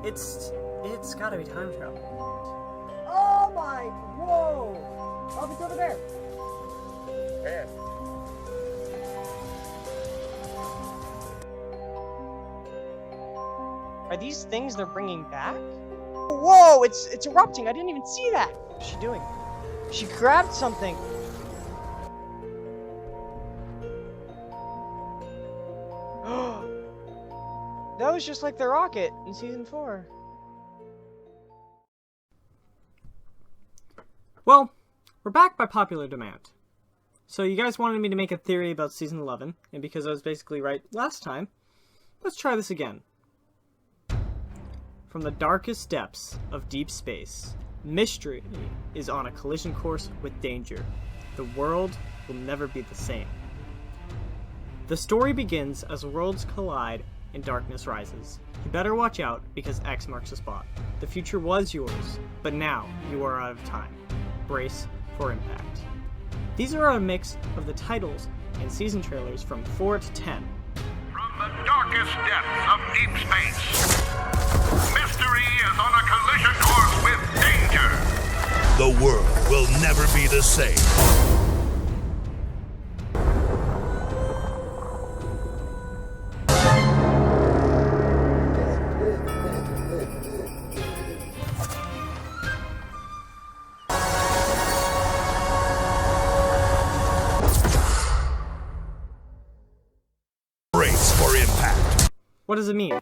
It's gotta be time travel. Oh my, whoa! Oh, it's over there. Yeah. Are these things they're bringing back? Whoa, it's erupting. I didn't even see that. What's she doing? She grabbed something. That was just like the rocket in season 4. Well, we're back by popular demand. So you guys wanted me to make a theory about season 11, and because I was basically right last time, let's try this again. From the darkest depths of deep space, mystery is on a collision course with danger. The world will never be the same. The story begins as worlds collide and darkness rises. You better watch out because X marks the spot. The future was yours, but now you are out of time. Brace for impact. These are a mix of the titles and season trailers from 4 to 10. From the darkest depths of deep space, mystery is on a collision course with danger. The world will never be the same. Brace for impact. What does it mean?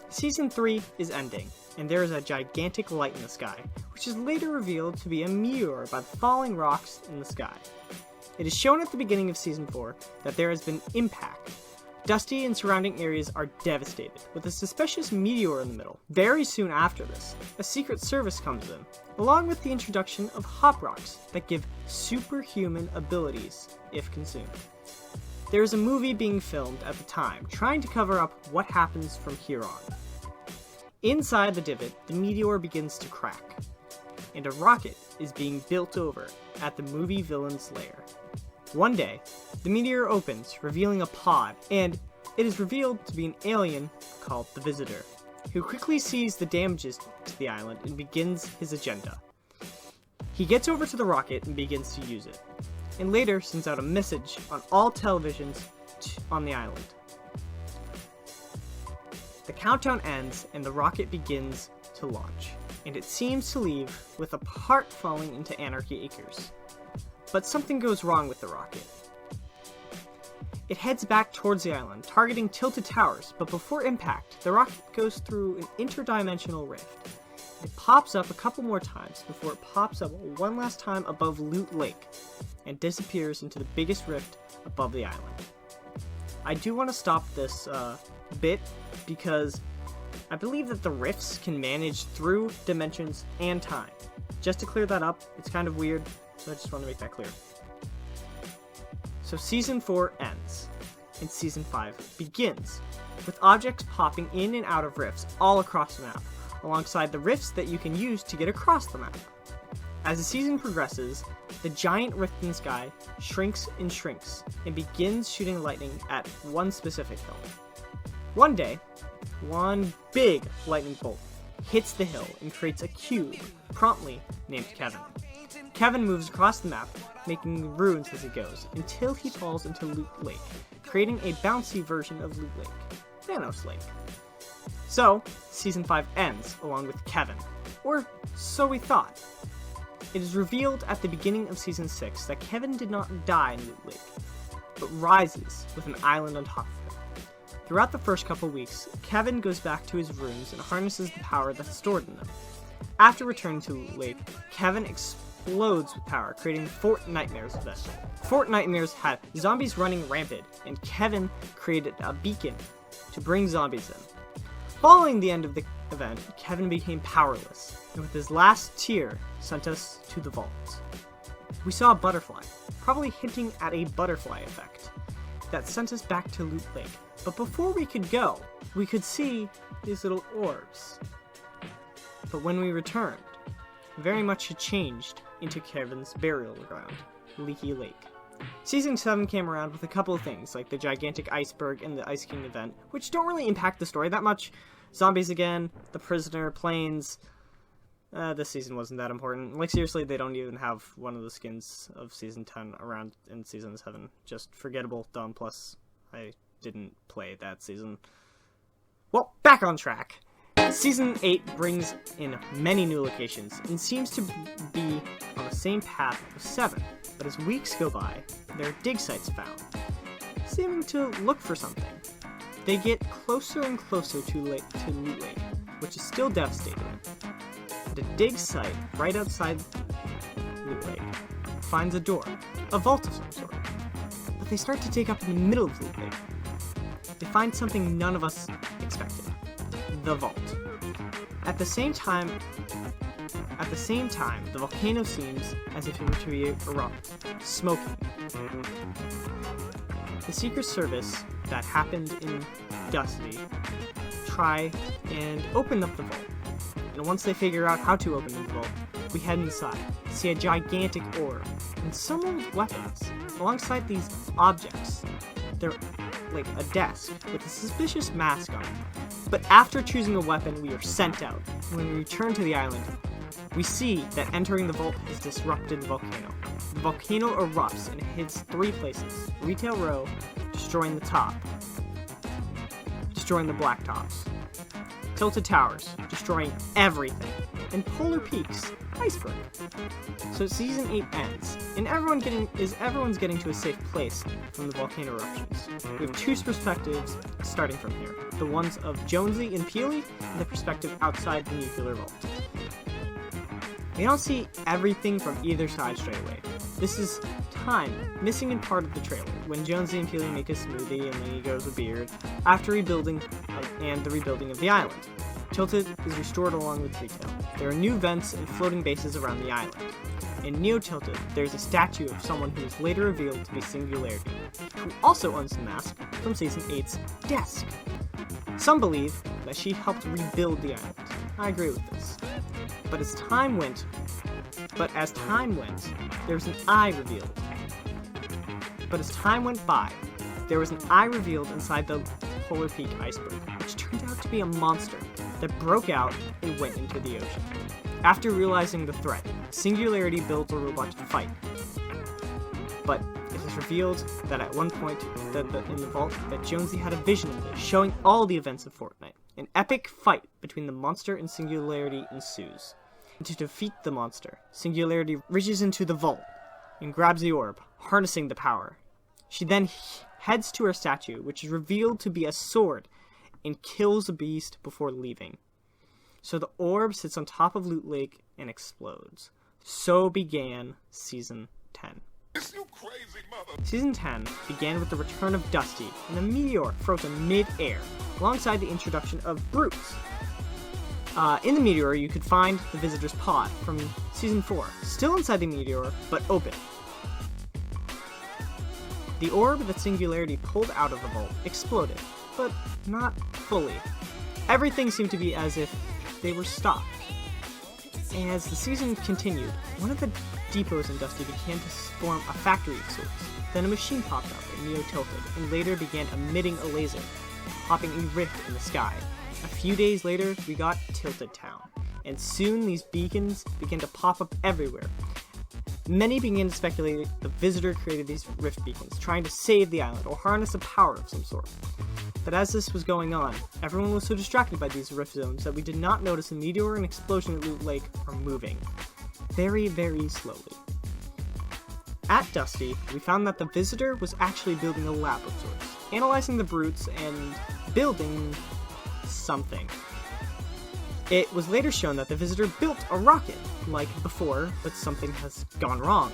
Season 3 is ending, and there is a gigantic light in the sky, which is later revealed to be a meteor by the falling rocks in the sky. It is shown at the beginning of Season 4 that there has been impact. Dusty and surrounding areas are devastated, with a suspicious meteor in the middle. Very soon after this, a Secret Service comes in, along with the introduction of hop rocks that give superhuman abilities if consumed. There is a movie being filmed at the time trying to cover up what happens from here on. Inside the divot, the meteor begins to crack, and a rocket is being built over at the movie villain's lair. One day, the meteor opens, revealing a pod, and it is revealed to be an alien called the Visitor, who quickly sees the damages to the island and begins his agenda. He gets over to the rocket and begins to use it, and later sends out a message on all televisions on the island. The countdown ends and the rocket begins to launch, and it seems to leave with a part falling into Anarchy Acres. But something goes wrong with the rocket. It heads back towards the island, targeting tilted towers, but before impact, the rocket goes through an interdimensional rift. It pops up a couple more times before it pops up one last time above Loot Lake, and disappears into the biggest rift above the island. I do want to stop this bit because I believe that the rifts can manage through dimensions and time. Just to clear that up, it's kind of weird, so I just want to make that clear. So Season 4 ends, and Season 5 begins, with objects popping in and out of rifts all across the map, alongside the rifts that you can use to get across the map. As the season progresses, the giant rift in the sky shrinks and begins shooting lightning at one specific hill. One day, one big lightning bolt hits the hill and creates a cube, promptly named Kevin. Kevin moves across the map, making ruins as he goes, until he falls into Loot Lake, creating a bouncy version of Loot Lake, Thanos Lake. So, Season 5 ends along with Kevin, or so we thought. It is revealed at the beginning of Season 6 that Kevin did not die in Loot Lake, but rises with an island on top of him. Throughout the first couple weeks, Kevin goes back to his rooms and harnesses the power that's stored in them. After returning to Loot Lake, Kevin explodes with power, creating Fort Nightmare's event. Fort Nightmares had zombies running rampant, and Kevin created a beacon to bring zombies in. Following the end of the event, Kevin became powerless, and with his last tear, sent us to the vault. We saw a butterfly, probably hinting at a butterfly effect, that sent us back to Loot Lake. But before we could go, we could see these little orbs. But when we returned, very much had changed into Kevin's burial ground, Leaky Lake. Season 7 came around with a couple of things, like the gigantic iceberg and the Ice King event, which don't really impact the story that much. Zombies again, the prisoner, planes. This season wasn't that important. Like, seriously, they don't even have one of the skins of Season 10 around in Season 7. Just forgettable, dumb, plus I didn't play that season. Well, back on track. Season 8 brings in many new locations, and seems to be on the same path as 7. But as weeks go by, there are dig sites found, seeming to look for something. They get closer and closer to Loot Lake, which is still devastated. The dig site right outside Loot Lake finds a door, a vault of some sort. But they start to dig up in the middle of Loot Lake. They find something none of us expected. The vault. At the same time, the volcano seems as if it were to be erupt, smoking. The Secret Service that happened in Dusty try and open up the vault. And once they figure out how to open the vault, we head inside, see a gigantic orb, and some old weapons. Alongside these objects, they're like a desk with a suspicious mask on it. But after choosing a weapon, we are sent out. When we return to the island, we see that entering the vault has disrupted the volcano. The volcano erupts and hits 3 places. Retail Row, destroying the top, destroying the blacktopps. Tilted Towers, destroying everything. And Polar Peaks, iceberg. So Season 8 ends, and everyone's getting to a safe place from the volcano eruptions. We have 2 perspectives starting from here. The ones of Jonesy and Peely, and the perspective outside the nuclear vault. We don't see everything from either side straight away. This is time, missing in part of the trailer, when Jonesy and Peely make a smoothie and then he goes with Beard, after rebuilding and the rebuilding of the island. Tilted is restored along with Retail. There are new vents and floating bases around the island. In Neo Tilted, there's a statue of someone who is later revealed to be Singularity, who also owns the mask from Season 8's desk. Some believe that she helped rebuild the island. I agree with this. But as time went, there was an eye revealed. But as time went by, there was an eye revealed inside the Polar Peak iceberg, which turned out to be a monster that broke out and went into the ocean. After realizing the threat, Singularity builds a robot to fight. But it is revealed that at one point in the vault that Jonesy had a vision of this, showing all the events of Fortnite. An epic fight between the monster and Singularity ensues. And to defeat the monster, Singularity reaches into the vault and grabs the orb, harnessing the power. She then heads to her statue, which is revealed to be a sword, and kills the beast before leaving. So the orb sits on top of Loot Lake and explodes. So began Season 10. Season 10 began with the return of Dusty and a meteor frozen mid-air, alongside the introduction of brutes. In the meteor, you could find the visitor's pod from Season 4, still inside the meteor, but open. The orb that Singularity pulled out of the vault exploded, but not fully. Everything seemed to be as if they were stopped. As the season continued, one of the depots in Dusty began to form a factory of sorts. Then a machine popped up in Neo Tilted, and later began emitting a laser, popping a rift in the sky. A few days later, we got Tilted Town, and soon these beacons began to pop up everywhere. Many began to speculate the visitor created these rift beacons, trying to save the island or harness a power of some sort. But as this was going on, everyone was so distracted by these rift zones that we did not notice a meteor and explosion at Loot Lake are moving. Very, very slowly. At Dusty, we found that the visitor was actually building a lab of sorts, analyzing the brutes and building something. It was later shown that the visitor built a rocket, like before, but something has gone wrong.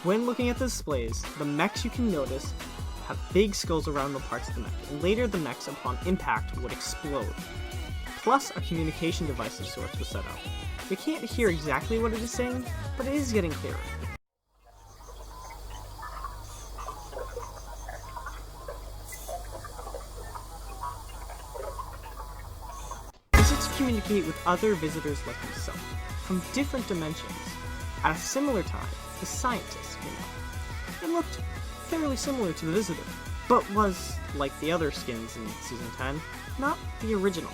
When looking at the displays, the mechs you can notice have big skulls around the parts of the mech, and later the mechs upon impact would explode. Plus, a communication device of sorts was set up. We can't hear exactly what it is saying, but it is getting clearer. Communicate with other visitors like himself, from different dimensions. At a similar time, the scientists came out and looked fairly similar to the Visitor, but was, like the other skins in Season 10, not the original.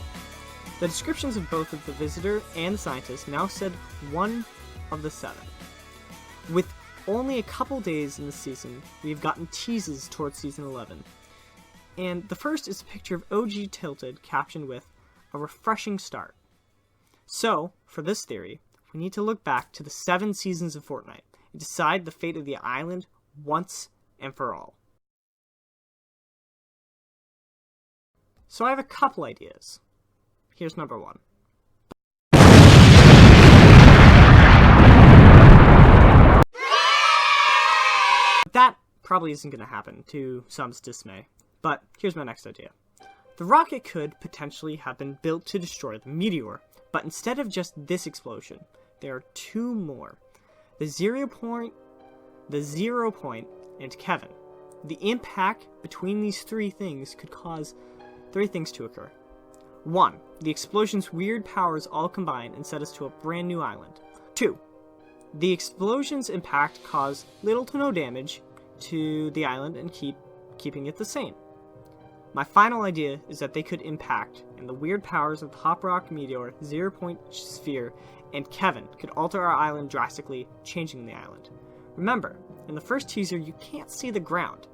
The descriptions of both of the Visitor and the Scientist now said one of the 7. With only a couple days in the season, we've gotten teases towards Season 11. And the first is a picture of OG Tilted captioned with, "A refreshing start." So, for this theory, we need to look back to the 7 seasons of Fortnite and decide the fate of the island once and for all. So I have a couple ideas. Here's number 1. That probably isn't going to happen, to some's dismay. But here's my next idea. The rocket could potentially have been built to destroy the meteor, but instead of just this explosion, there are 2 more. The 0 point, and Kevin. The impact between these 3 things could cause 3 things to occur. 1. The explosion's weird powers all combine and set us to a brand new island. 2. The explosion's impact cause little to no damage to the island and keeping it the same. My final idea is that they could impact, and the weird powers of the Hop Rock Meteor, 0 point sphere, and Kevin could alter our island drastically, changing the island. Remember, in the first teaser you can't see the ground,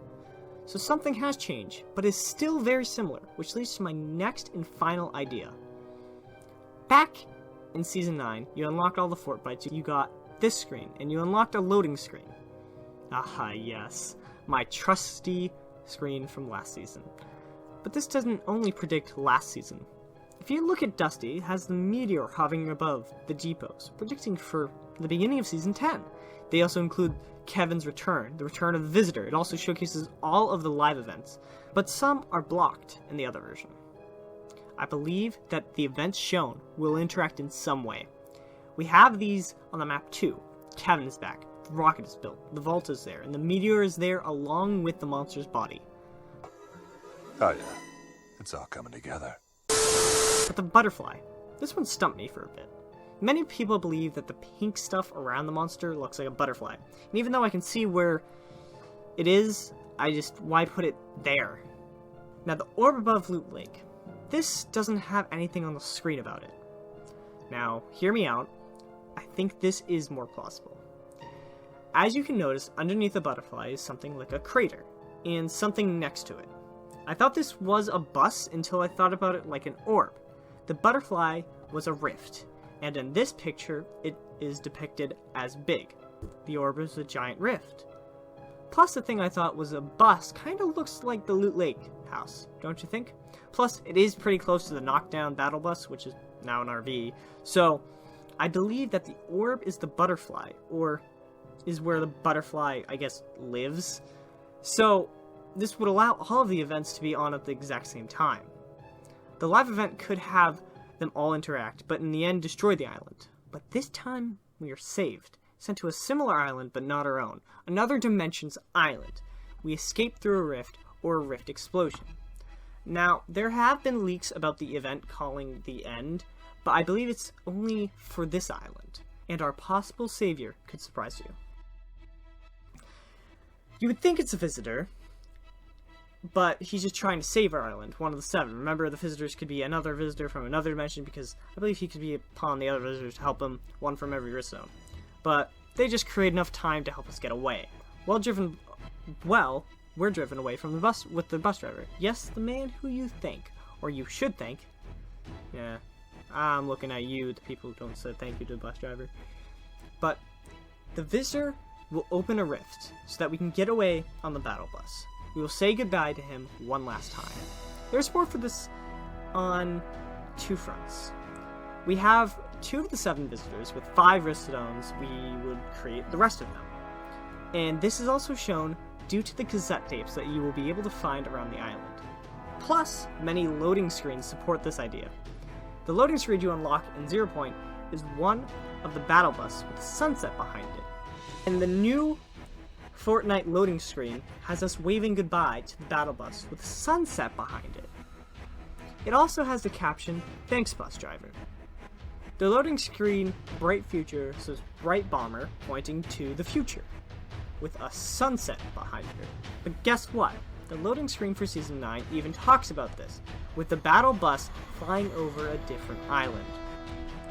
so something has changed, but is still very similar, which leads to my next and final idea. Back in Season 9, you unlocked all the Fortnites, you got this screen, and you unlocked a loading screen. Aha, yes, my trusty screen from last season. But this doesn't only predict last season. If you look at Dusty, it has the meteor hovering above the depots, predicting for the beginning of Season 10. They also include Kevin's return, the return of the Visitor. It also showcases all of the live events, but some are blocked in the other version. I believe that the events shown will interact in some way. We have these on the map too. Kevin is back, the rocket is built, the vault is there, and the meteor is there along with the monster's body. Oh yeah, it's all coming together. But the butterfly, this one stumped me for a bit. Many people believe that the pink stuff around the monster looks like a butterfly, and even though I can see where it is, why put it there? Now the orb above Loot Lake, this doesn't have anything on the screen about it. Now, hear me out, I think this is more plausible. As you can notice, underneath the butterfly is something like a crater, and something next to it. I thought this was a bus until I thought about it like an orb. The butterfly was a rift, and in this picture, it is depicted as big. The orb is a giant rift. Plus, the thing I thought was a bus kind of looks like the Loot Lake house, don't you think? Plus, it is pretty close to the knockdown battle bus, which is now an RV, so I believe that the orb is the butterfly, or is where the butterfly, I guess, lives. So, this would allow all of the events to be on at the exact same time. The live event could have them all interact, but in the end destroy the island. But this time, we are saved, sent to a similar island, but not our own. Another dimension's island. We escape through a rift, or a rift explosion. Now, there have been leaks about the event calling the end, but I believe it's only for this island, and our possible savior could surprise you. You would think it's a visitor, but he's just trying to save our island, one of the 7. Remember, the visitors could be another visitor from another dimension, because I believe he could be upon the other visitors to help him, one from every rift zone. But they just create enough time to help us get away. We're driven away from the bus with the bus driver. Yes, the man who you think, or you should think. Yeah, I'm looking at you, the people who don't say thank you to the bus driver. But the visitor will open a rift so that we can get away on the battle bus. We will say goodbye to him one last time. There's more for this on 2 fronts. We have 2 of the 7 visitors with 5 rift zones. We would create the rest of them. And this is also shown due to the cassette tapes that you will be able to find around the island. Plus, many loading screens support this idea. The loading screen you unlock in 0 Point is one of the battle bus with a sunset behind it. And the new Fortnite loading screen has us waving goodbye to the battle bus with a sunset behind it. It also has the caption, "Thanks, bus driver." The loading screen, Bright Future, says Bright Bomber, pointing to the future. with a sunset behind her. But guess what? The loading screen for Season 9 even talks about this, with the battle bus flying over a different island.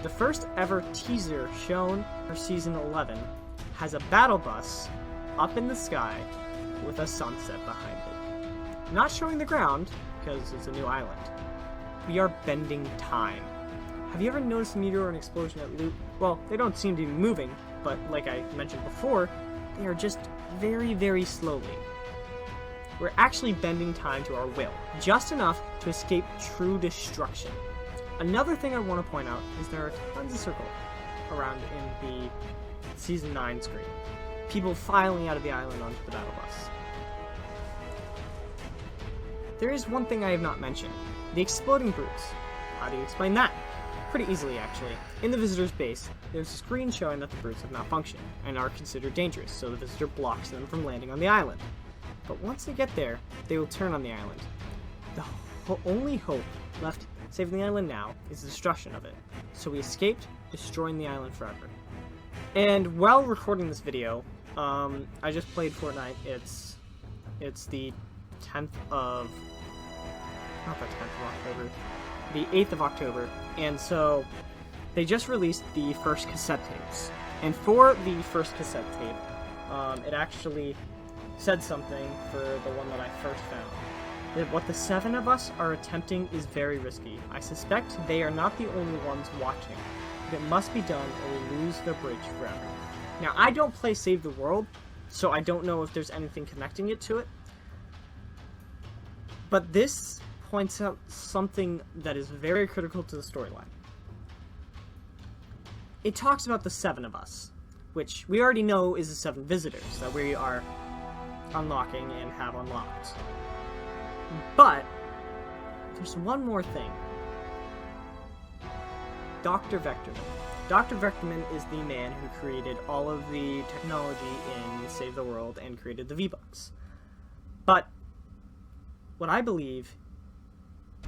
The first ever teaser shown for Season 11 has a battle bus up in the sky with a sunset behind it. Not showing the ground, because it's a new island. We are bending time. Have you ever noticed a meteor or an explosion at Loot? Well, they don't seem to be moving, but like I mentioned before, they are just very, very slowly. We're actually bending time to our will, just enough to escape true destruction. Another thing I want to point out is there are tons of circles around in the Season 9 screen. People filing out of the island onto the battle bus. There is one thing I have not mentioned. The exploding brutes. How do you explain that? Pretty easily, actually. In the visitor's base, there's a screen showing that the brutes have malfunctioned and are considered dangerous, so the visitor blocks them from landing on the island. But once they get there, they will turn on the island. The only hope left saving the island now is the destruction of it. So we escaped, destroying the island forever. And while recording this video, I just played Fortnite. It's the 10th of... not the 10th of October. The 8th of October. And so they just released the first cassette tapes. And for the first cassette tape, it actually said something for the one that I first found. That what the 7 of us are attempting is very risky. I suspect they are not the only ones watching. It must be done or we lose the bridge forever. Now, I don't play Save the World, so I don't know if there's anything connecting it to it. But this points out something that is very critical to the storyline. It talks about the 7 of us, which we already know is the 7 visitors that we are unlocking and have unlocked. But there's one more thing. Dr. Vectorman. Dr. Vectorman is the man who created all of the technology in Save the World and created the V-Bucks. But what I believe,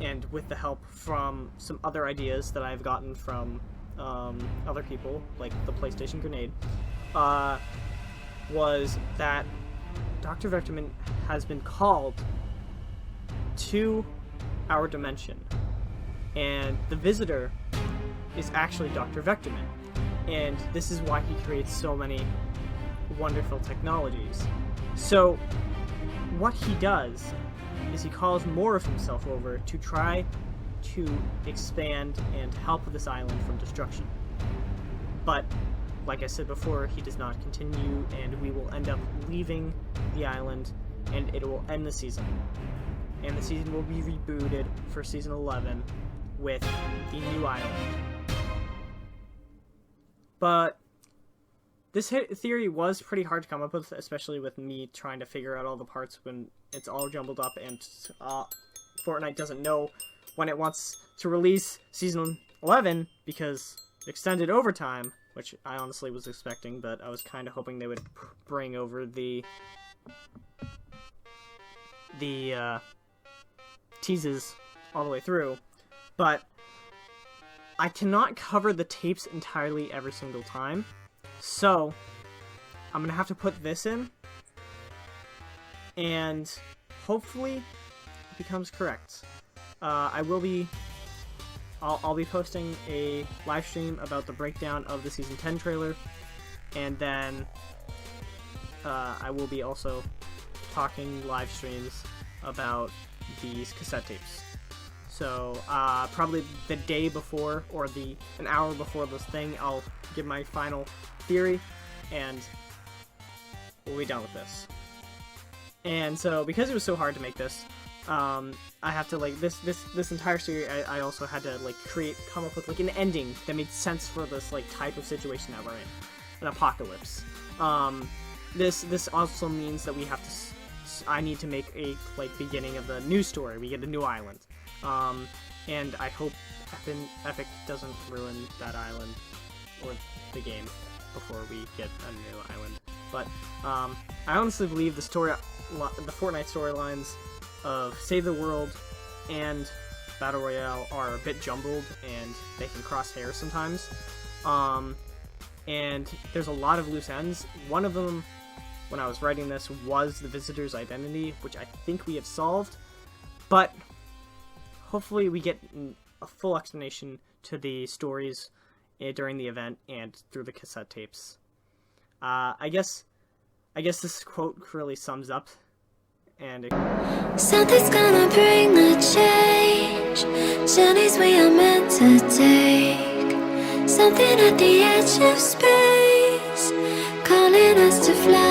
and with the help from some other ideas that I've gotten from other people, like the PlayStation Grenade, was that Dr. Vectorman has been called to our dimension. And the visitor is actually Dr. Vectorman. And this is why he creates so many wonderful technologies. So, what he does is he calls more of himself over to try to expand and help this island from destruction. But, like I said before, he does not continue, and we will end up leaving the island, and it will end the season. And the season will be rebooted for Season 11 with the new island. But this theory was pretty hard to come up with, especially with me trying to figure out all the parts when it's all jumbled up and Fortnite doesn't know when it wants to release Season 11 because extended overtime, which I honestly was expecting, but I was kind of hoping they would bring over the teases all the way through. But I cannot cover the tapes entirely every single time, so I'm gonna have to put this in, and hopefully it becomes correct. I'll be posting a live stream about the breakdown of the Season 10 trailer, and then I will be also talking live streams about these cassette tapes. So, probably the day before, or an hour before this thing, I'll give my final theory, and we'll be done with this. And so, because it was so hard to make this, I have to, like, this entire series, I also had to, like, come up with, like, an ending that made sense for this, like, type of situation that we're in. An apocalypse. This also means that we have to, I need to make a, like, beginning of the new story. We get a new island. And I hope Epic doesn't ruin that island or the game before we get a new island. But I honestly believe the Fortnite storylines of Save the World and Battle Royale are a bit jumbled and they can cross hairs sometimes. And there's a lot of loose ends. One of them when I was writing this was the visitor's identity, which I think we have solved, but hopefully we get a full explanation to the stories during the event and through the cassette tapes. I guess this quote really sums up, and something's gonna bring the change, journeys we are meant to take, something at the edge of space, calling us to fly.